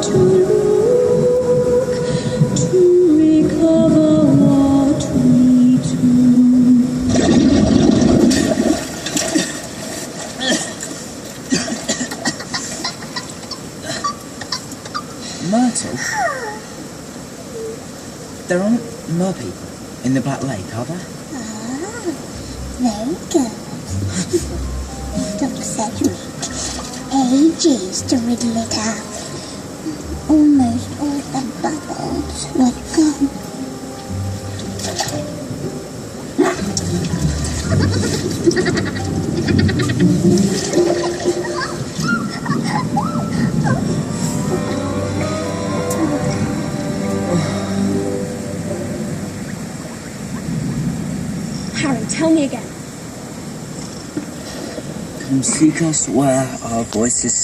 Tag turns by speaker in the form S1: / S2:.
S1: to look to recover what we took.
S2: Myrtle? There aren't mer people in the Black Lake, are there?
S3: Ah, very good. Dr. Sedgwick. Ages to riddle it out. Almost all the bubbles were gone.
S4: Harry, tell me again.
S2: Come seek us where our voices sound.